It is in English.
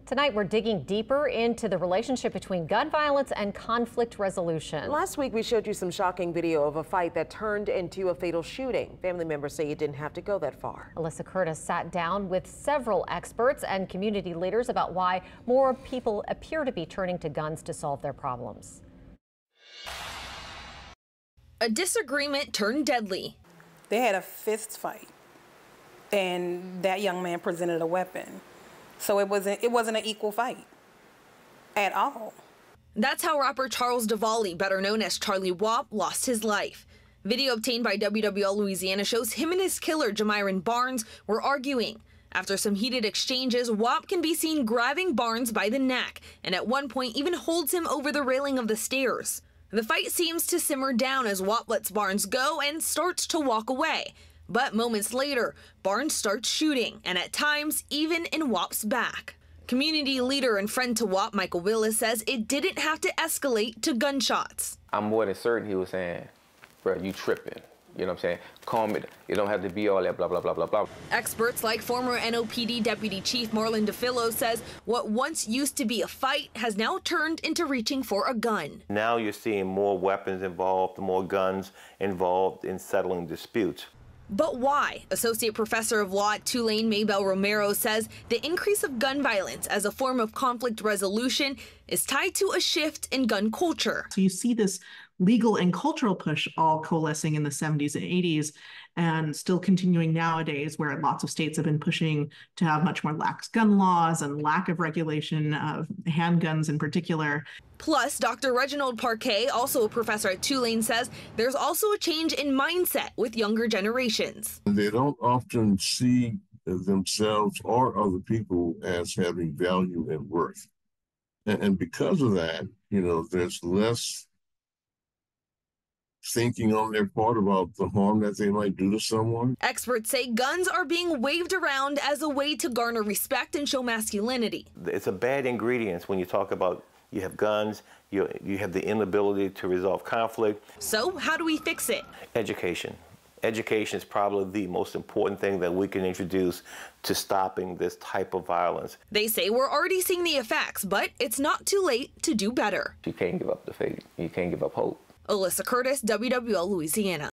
Tonight, we're digging deeper into the relationship between gun violence and conflict resolution. Last week, we showed you some shocking video of a fight that turned into a fatal shooting. Family members say it didn't have to go that far. Alyssa Curtis sat down with several experts and community leaders about why more people appear to be turning to guns to solve their problems. A disagreement turned deadly. They had a fist fight, and that young man presented a weapon. So it wasn't an equal fight at all. That's how rapper Charles Diwali, better known as Charlie Wap, lost his life. Video obtained by WWL Louisiana shows him and his killer, Jamiron Barnes, were arguing. After some heated exchanges, Wap can be seen grabbing Barnes by the neck and at one point even holds him over the railing of the stairs. The fight seems to simmer down as Wap lets Barnes go and starts to walk away. But moments later, Barnes starts shooting, and at times, even in Wap's back. Community leader and friend to Wap, Michael Willis, says it didn't have to escalate to gunshots. I'm more than certain he was saying, bro, you tripping. You know what I'm saying? Calm it. You don't have to be all that blah, blah, blah, blah, blah. Experts like former NOPD Deputy Chief Marlon DeFillo says what once used to be a fight has now turned into reaching for a gun. Now you're seeing more weapons involved, more guns involved in settling disputes. But why? Associate Professor of Law at Tulane, Maybell Romero, says the increase of gun violence as a form of conflict resolution is tied to a shift in gun culture. So you see this legal and cultural push all coalescing in the 70s and 80s and still continuing nowadays, where lots of states have been pushing to have much more lax gun laws and lack of regulation of handguns in particular. Plus, Dr. Reginald Parquet, also a professor at Tulane, says there's also a change in mindset with younger generations. They don't often see themselves or other people as having value and worth. And because of that, you know, there's less thinking on their part about the harm that they might do to someone. Experts say guns are being waved around as a way to garner respect and show masculinity. It's a bad ingredient when you talk about you have guns, you have the inability to resolve conflict. So how do we fix it? Education. Education is probably the most important thing that we can introduce to stopping this type of violence. They say we're already seeing the effects, but it's not too late to do better. You can't give up the faith. You can't give up hope. Alyssa Curtis, WWL Louisiana.